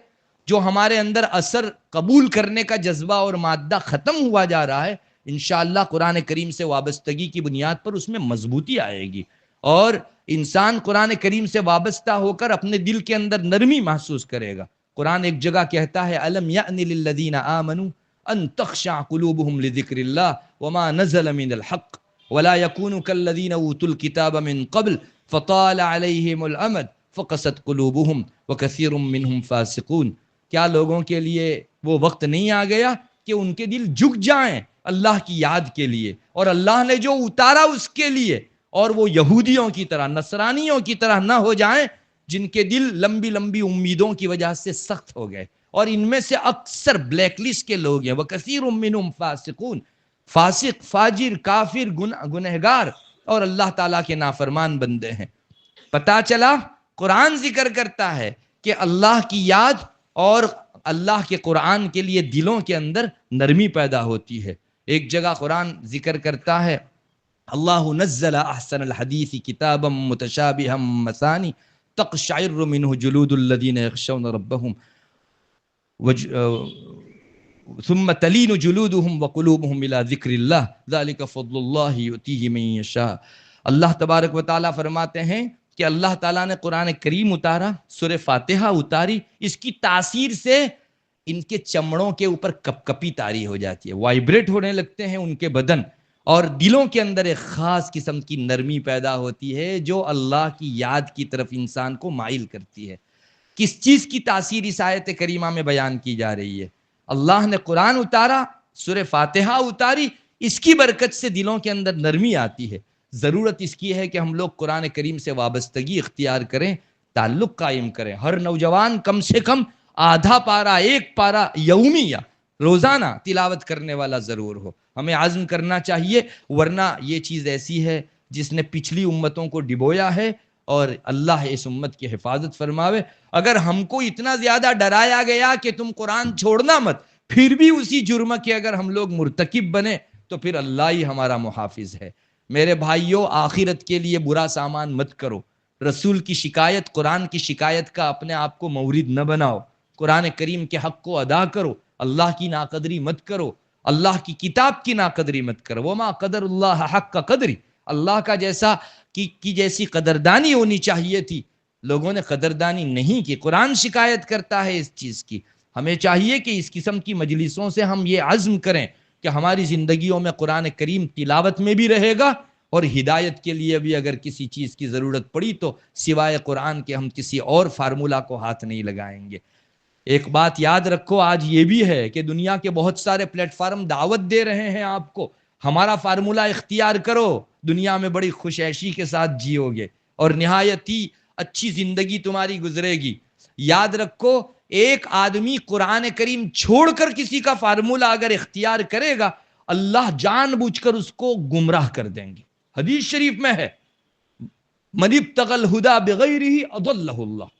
جو ہمارے اندر اثر قبول کرنے کا جذبہ اور مادہ ختم ہوا جا رہا ہے، انشاءاللہ قرآن کریم سے وابستگی کی بنیاد پر اس میں مضبوطی آئے گی، اور انسان قرآن کریم سے وابستہ ہو کر اپنے دل کے اندر نرمی محسوس کرے گا. قرآن ایک جگہ کہتا ہے الم یأن للذین آمنوا ان تخشع قلوبهم لذکر اللہ وما نزل من الحق ولا يكونوا كالذین اوتوا الكتاب من قبل فطال علیہم الامد فقست قلوبهم وکثیر منهم فاسقون. کیا لوگوں کے لیے وہ وقت نہیں آ گیا کہ ان کے دل جھک جائیں اللہ کی یاد کے لیے، اور اللہ نے جو اتارا اس کے لیے، اور وہ یہودیوں کی طرح نصرانیوں کی طرح نہ ہو جائیں جن کے دل لمبی لمبی امیدوں کی وجہ سے سخت ہو گئے. اور ان میں سے اکثر بلیک لسٹ کے لوگ ہیں، وَكَثِيرٌ مِّنْهُمْ فَاسِقُونَ، فاسق، فاجر، کافر، گنہگار اور اللہ تعالیٰ کے نافرمان بندے ہیں. پتہ چلا قرآن ذکر کرتا ہے کہ اللہ کی یاد اور اللہ کے قرآن کے لیے دلوں کے اندر نرمی پیدا ہوتی ہے. ایک جگہ قرآن ذکر کرتا ہے اللہ نزل احسن الحدیث کتابا متشابہا مثانی تقشعر منہ جلود الذین یخشون ربهم ثم تلین جلودهم وقلوبهم الى ذکر اللہ ذلک فضل اللہ یؤتیہ من یشاء. اللہ تبارک و تعالیٰ فرماتے ہیں کہ اللہ تعالیٰ نے قرآن کریم اتارا، سورہ فاتحہ اتاری، اس کی تاثیر سے ان کے چمڑوں کے اوپر کپ کپی طاری ہو جاتی ہے، وائبریٹ ہونے لگتے ہیں ان کے بدن، اور دلوں کے اندر ایک خاص قسم کی نرمی پیدا ہوتی ہے جو اللہ کی یاد کی طرف انسان کو مائل کرتی ہے. کس چیز کی تاثیر اس آیت کریمہ میں بیان کی جا رہی ہے؟ اللہ نے قرآن اتارا، سورہ فاتحہ اتاری، اس کی برکت سے دلوں کے اندر نرمی آتی ہے. ضرورت اس کی ہے کہ ہم لوگ قرآن کریم سے وابستگی اختیار کریں، تعلق قائم کریں. ہر نوجوان کم سے کم آدھا پارا، ایک پارا یومیہ روزانہ تلاوت کرنے والا ضرور ہو. ہمیں عزم کرنا چاہیے، ورنہ یہ چیز ایسی ہے جس نے پچھلی امتوں کو ڈبویا ہے، اور اللہ اس امت کی حفاظت فرماوے. اگر ہم کو اتنا زیادہ ڈرایا گیا کہ تم قرآن چھوڑنا مت، پھر بھی اسی جرم کے اگر ہم لوگ مرتکب بنے تو پھر اللہ ہی ہمارا محافظ ہے. میرے بھائیوں، آخرت کے لیے برا سامان مت کرو. رسول کی شکایت، قرآن کی شکایت کا اپنے آپ کو مورد نہ بناؤ. قرآن کریم کے حق کو ادا کرو، اللہ کی ناقدری مت کرو. اللہ کی کتاب کی ناقدری مت کر. وما قدر اللہ حق قدری, اللہ کا جیسا کی جیسی قدردانی ہونی چاہیے تھی لوگوں نے قدردانی نہیں کی. قرآن شکایت کرتا ہے اس چیز کی. ہمیں چاہیے کہ اس قسم کی مجلسوں سے ہم یہ عزم کریں کہ ہماری زندگیوں میں قرآن کریم تلاوت میں بھی رہے گا, اور ہدایت کے لیے بھی اگر کسی چیز کی ضرورت پڑی تو سوائے قرآن کے ہم کسی اور فارمولا کو ہاتھ نہیں لگائیں گے. ایک بات یاد رکھو, آج یہ بھی ہے کہ دنیا کے بہت سارے پلیٹ فارم دعوت دے رہے ہیں آپ کو, ہمارا فارمولا اختیار کرو, دنیا میں بڑی خوش عیشی کے ساتھ جیو گے اور نہایت ہی اچھی زندگی تمہاری گزرے گی. یاد رکھو, ایک آدمی قرآن کریم چھوڑ کر کسی کا فارمولا اگر اختیار کرے گا, اللہ جان بوجھ کر اس کو گمراہ کر دیں گے. حدیث شریف میں ہے, من ابتغى الهدى بغیرہ اضلہ اللہ.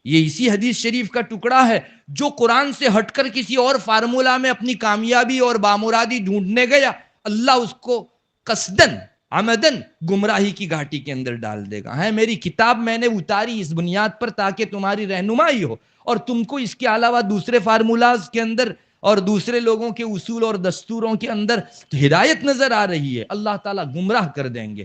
یہ اسی حدیث شریف کا ٹکڑا ہے. جو قرآن سے ہٹ کر کسی اور فارمولا میں اپنی کامیابی اور بامرادی ڈھونڈنے گیا, اللہ اس کو قصدن عمدن گمراہی کی گھاٹی کے اندر ڈال دے گا. ہے میری کتاب میں نے اتاری اس بنیاد پر تاکہ تمہاری رہنمائی ہو, اور تم کو اس کے علاوہ دوسرے فارمولاز کے اندر اور دوسرے لوگوں کے اصول اور دستوروں کے اندر ہدایت نظر آ رہی ہے, اللہ تعالیٰ گمراہ کر دیں گے.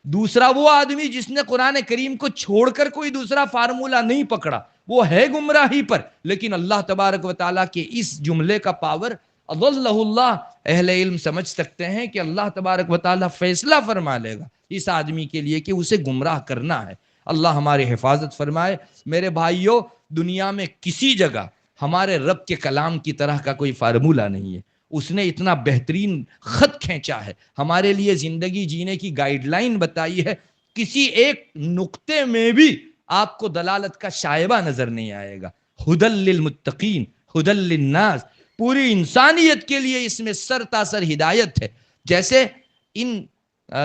دوسرا وہ آدمی جس نے قرآن کریم کو چھوڑ کر کوئی دوسرا فارمولا نہیں پکڑا, وہ ہے گمراہی پر, لیکن اللہ تبارک و تعالیٰ کے اس جملے کا پاور اضلہ اللہ. اہل علم سمجھ سکتے ہیں کہ اللہ تبارک و تعالیٰ فیصلہ فرما لے گا اس آدمی کے لیے کہ اسے گمراہ کرنا ہے. اللہ ہماری حفاظت فرمائے. میرے بھائیوں, دنیا میں کسی جگہ ہمارے رب کے کلام کی طرح کا کوئی فارمولا نہیں ہے. اس نے اتنا بہترین خط کھینچا ہے, ہمارے لیے زندگی جینے کی گائیڈ لائن بتائی ہے. کسی ایک نقطے میں بھی آپ کو دلالت کا شائبہ نظر نہیں آئے گا. ہدی للمتقین ہدی للناس, پوری انسانیت کے لیے اس میں سر تاثر ہدایت ہے. جیسے ان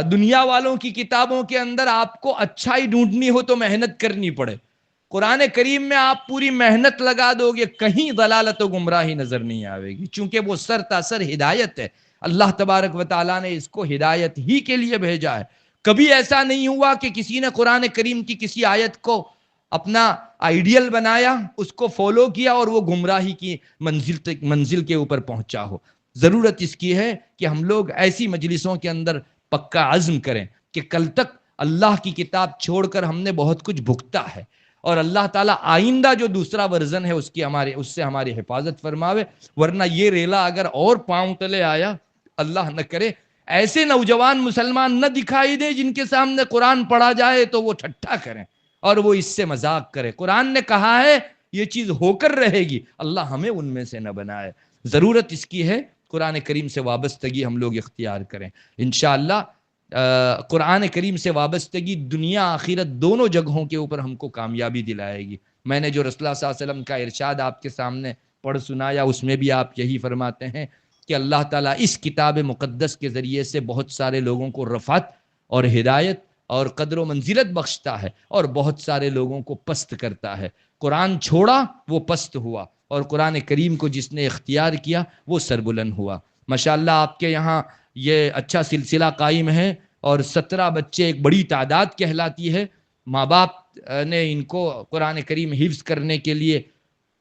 دنیا والوں کی کتابوں کے اندر آپ کو اچھائی ڈھونڈنی ہو تو محنت کرنی پڑے, قرآن کریم میں آپ پوری محنت لگا دو گے کہیں دلالت و گمراہی نظر نہیں آئے گی, چونکہ وہ سر تاثر ہدایت ہے. اللہ تبارک و تعالیٰ نے اس کو ہدایت ہی کے لیے بھیجا ہے. کبھی ایسا نہیں ہوا کہ کسی نے قرآن کریم کی کسی آیت کو اپنا آئیڈیل بنایا, اس کو فالو کیا اور وہ گمراہی کی منزل کے اوپر پہنچا ہو. ضرورت اس کی ہے کہ ہم لوگ ایسی مجلسوں کے اندر پکا عزم کریں کہ کل تک اللہ کی کتاب چھوڑ کر ہم نے بہت کچھ بھگتا ہے, اور اللہ تعالیٰ آئندہ جو دوسرا ورژن ہے اس سے ہماری حفاظت فرماوے. ورنہ یہ ریلا اگر اور پاؤں تلے آیا, اللہ نہ کرے ایسے نوجوان مسلمان نہ دکھائی دیں جن کے سامنے قرآن پڑھا جائے تو وہ ٹھٹھا کریں اور وہ اس سے مذاق کرے. قرآن نے کہا ہے یہ چیز ہو کر رہے گی, اللہ ہمیں ان میں سے نہ بنائے. ضرورت اس کی ہے قرآن کریم سے وابستگی ہم لوگ اختیار کریں. انشاءاللہ قرآن کریم سے وابستگی دنیا آخرت دونوں جگہوں کے اوپر ہم کو کامیابی دلائے گی. میں نے جو رسول اللہ صلی اللہ علیہ وسلم کا ارشاد آپ کے سامنے پڑھ سنایا, اس میں بھی آپ یہی فرماتے ہیں کہ اللہ تعالیٰ اس کتاب مقدس کے ذریعے سے بہت سارے لوگوں کو رفعت اور ہدایت اور قدر و منزلت بخشتا ہے, اور بہت سارے لوگوں کو پست کرتا ہے. قرآن چھوڑا وہ پست ہوا, اور قرآن کریم کو جس نے اختیار کیا وہ سربلند ہوا. ماشاءاللہ آپ کے یہاں یہ اچھا سلسلہ قائم ہے, اور 17 بچے ایک بڑی تعداد کہلاتی ہے. ماں باپ نے ان کو قرآن کریم حفظ کرنے کے لیے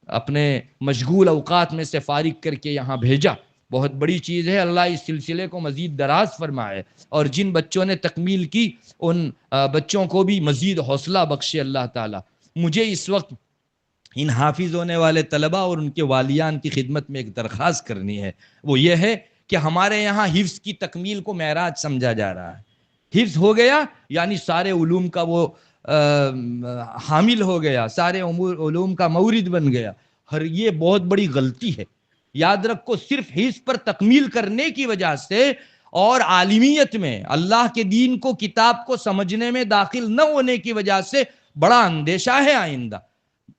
اپنے مشغول اوقات میں سے فارغ کر کے یہاں بھیجا. بہت بڑی چیز ہے. اللہ اس سلسلے کو مزید دراز فرمائے, اور جن بچوں نے تکمیل کی ان بچوں کو بھی مزید حوصلہ بخشے اللہ تعالیٰ. مجھے اس وقت ان حافظ ہونے والے طلبہ اور ان کے والیان کی خدمت میں ایک درخواست کرنی ہے. وہ یہ ہے کہ ہمارے یہاں حفظ کی تکمیل کو معراج سمجھا جا رہا ہے. حفظ ہو گیا یعنی سارے علوم کا وہ حامل ہو گیا, سارے علوم کا مورد بن گیا. یہ بہت بڑی غلطی ہے. یاد رکھو, صرف حفظ پر تکمیل کرنے کی وجہ سے اور عالمیت میں اللہ کے دین کو کتاب کو سمجھنے میں داخل نہ ہونے کی وجہ سے بڑا اندیشہ ہے آئندہ.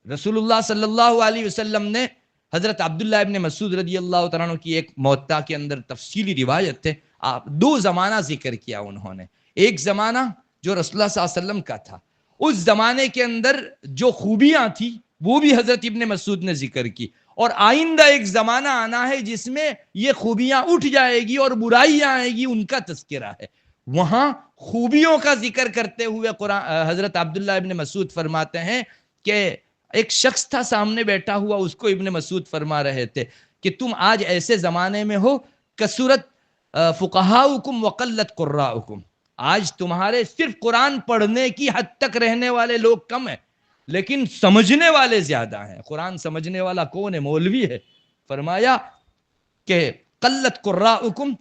رسول اللہ صلی اللہ علیہ وسلم نے حضرت عبداللہ ابن مسعود رضی اللہ تعالیٰ عنہ کی ایک موطا کے اندر تفصیلی روایت ہے. آپ 2 زمانہ ذکر کیا انہوں نے. ایک زمانہ جو رسول اللہ صلی اللہ علیہ وسلم کا تھا, اس زمانے کے اندر جو خوبیاں تھیں وہ بھی حضرت ابن مسعود نے ذکر کی, اور آئندہ ایک زمانہ آنا ہے جس میں یہ خوبیاں اٹھ جائے گی اور برائیاں آئے گی, ان کا تذکرہ ہے. وہاں خوبیوں کا ذکر کرتے ہوئے حضرت عبداللہ ابن مسعود فرماتے ہیں کہ ایک شخص تھا سامنے بیٹھا ہوا, اس کو ابن مسعود فرما رہے تھے کہ تم آج ایسے زمانے میں ہو کثرت فقہاؤکم وقلت قراؤکم، آج تمہارے صرف قرآن پڑھنے کی حد تک رہنے والے لوگ کم ہیں لیکن سمجھنے والے زیادہ ہیں۔ قرآن سمجھنے والا کون ہے؟ مولوی ہے۔ فرمایا کہ قلت قراؤکم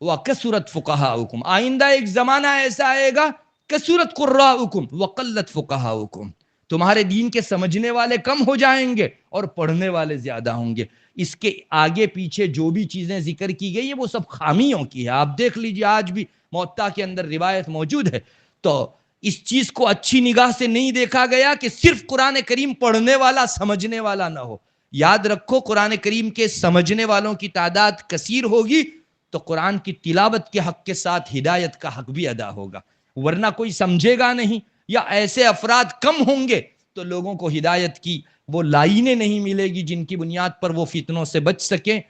وکثرت فقہاؤکم، آئندہ ایک زمانہ ایسا آئے گا کثرت قراؤکم وقلت فقہاؤکم، تمہارے دین کے سمجھنے والے کم ہو جائیں گے اور پڑھنے والے زیادہ ہوں گے۔ اس کے آگے پیچھے جو بھی چیزیں ذکر کی گئی ہیں وہ سب خامیوں کی ہے۔ آپ دیکھ لیجئے آج بھی موطا کے اندر روایت موجود ہے، تو اس چیز کو اچھی نگاہ سے نہیں دیکھا گیا کہ صرف قرآن کریم پڑھنے والا سمجھنے والا نہ ہو۔ یاد رکھو قرآن کریم کے سمجھنے والوں کی تعداد کثیر ہوگی تو قرآن کی تلاوت کے حق کے ساتھ ہدایت کا حق بھی ادا ہوگا، ورنہ کوئی سمجھے گا نہیں، یا ایسے افراد کم ہوں گے تو لوگوں کو ہدایت کی وہ لائنیں نہیں ملے گی جن کی بنیاد پر وہ فتنوں سے بچ سکیں،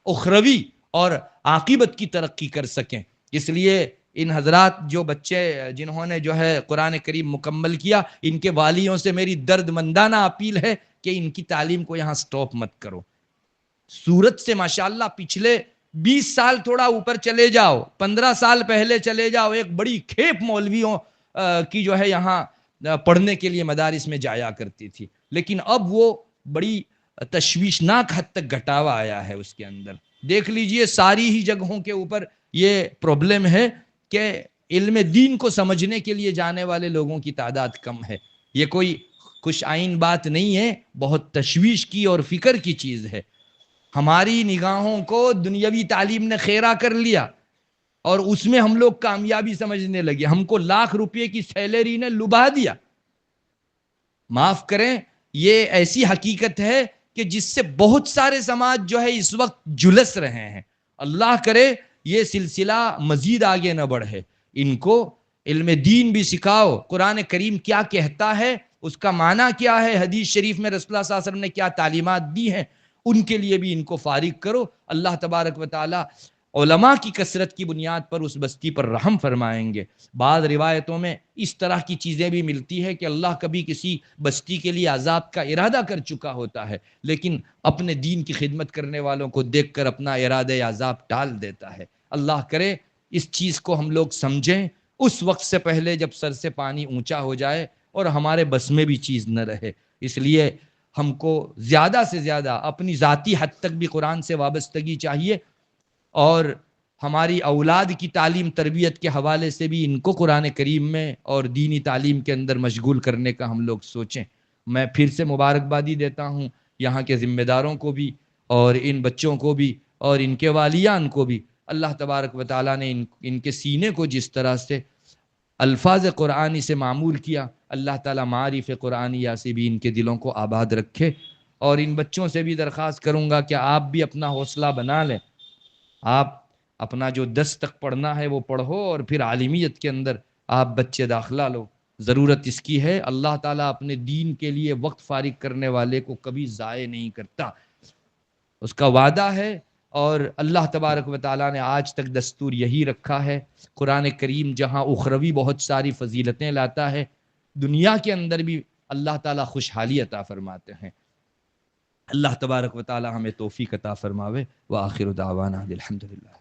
اخروی اور عاقبت کی ترقی کر سکیں۔ اس لیے ان حضرات جو بچے جنہوں نے جو ہے قرآن کریم مکمل کیا، ان کے والیوں سے میری درد مندانہ اپیل ہے کہ ان کی تعلیم کو یہاں سٹاپ مت کرو۔ سورت سے ماشاءاللہ پچھلے 20 سال تھوڑا اوپر چلے جاؤ، 15 سال پہلے چلے جاؤ، ایک بڑی کھیپ مولویوں کی جو ہے یہاں پڑھنے کے لیے مدارس میں جایا کرتی تھی، لیکن اب وہ بڑی تشویشناک حد تک گھٹاوا آیا ہے اس کے اندر۔ دیکھ لیجئے ساری ہی جگہوں کے اوپر یہ پرابلم ہے کہ علم دین کو سمجھنے کے لیے جانے والے لوگوں کی تعداد کم ہے۔ یہ کوئی خوش آئین بات نہیں ہے، بہت تشویش کی اور فکر کی چیز ہے۔ ہماری نگاہوں کو دنیاوی تعلیم نے خیرہ کر لیا اور اس میں ہم لوگ کامیابی سمجھنے لگے، ہم کو لاکھ روپے کی سیلری نے لبھا دیا۔ معاف کریں، یہ ایسی حقیقت ہے کہ جس سے بہت سارے سماج جو ہے اس وقت جلس رہے ہیں۔ اللہ کرے یہ سلسلہ مزید آگے نہ بڑھے، ان کو علم دین بھی سکھاؤ، قرآن کریم کیا کہتا ہے، اس کا معنی کیا ہے، حدیث شریف میں رسول اللہ صلی اللہ علیہ وسلم نے کیا تعلیمات دی ہیں، ان کے لیے بھی ان کو فارغ کرو۔ اللہ تبارک و تعالی علماء کی کثرت کی بنیاد پر اس بستی پر رحم فرمائیں گے۔ بعض روایتوں میں اس طرح کی چیزیں بھی ملتی ہے کہ اللہ کبھی کسی بستی کے لیے عذاب کا ارادہ کر چکا ہوتا ہے لیکن اپنے دین کی خدمت کرنے والوں کو دیکھ کر اپنا ارادہ عذاب ٹال دیتا ہے۔ اللہ کرے اس چیز کو ہم لوگ سمجھیں اس وقت سے پہلے جب سر سے پانی اونچا ہو جائے اور ہمارے بس میں بھی چیز نہ رہے۔ اس لیے ہم کو زیادہ سے زیادہ اپنی ذاتی حد تک بھی قرآن سے وابستگی چاہیے، اور ہماری اولاد کی تعلیم تربیت کے حوالے سے بھی ان کو قرآن کریم میں اور دینی تعلیم کے اندر مشغول کرنے کا ہم لوگ سوچیں۔ میں پھر سے مبارکبادی دیتا ہوں یہاں کے ذمہ داروں کو بھی اور ان بچوں کو بھی اور ان کے والیان کو بھی۔ اللہ تبارک و تعالیٰ نے ان کے سینے کو جس طرح سے الفاظ قرآنی سے معمول کیا، اللہ تعالیٰ معارف قرآنیہ سے بھی ان کے دلوں کو آباد رکھے۔ اور ان بچوں سے بھی درخواست کروں گا کہ آپ بھی اپنا حوصلہ بنا لیں، آپ اپنا جو 10 تک پڑھنا ہے وہ پڑھو اور پھر عالمیت کے اندر آپ بچے داخلہ لو، ضرورت اس کی ہے۔ اللہ تعالیٰ اپنے دین کے لیے وقت فارغ کرنے والے کو کبھی ضائع نہیں کرتا، اس کا وعدہ ہے، اور اللہ تبارک و تعالیٰ نے آج تک دستور یہی رکھا ہے۔ قرآن کریم جہاں اخروی بہت ساری فضیلتیں لاتا ہے، دنیا کے اندر بھی اللہ تعالیٰ خوشحالی عطا فرماتے ہیں۔ اللہ تبارک و تعالیٰ ہمیں توفیق عطا فرماوے۔ وآخر دعوانا الحمدللہ۔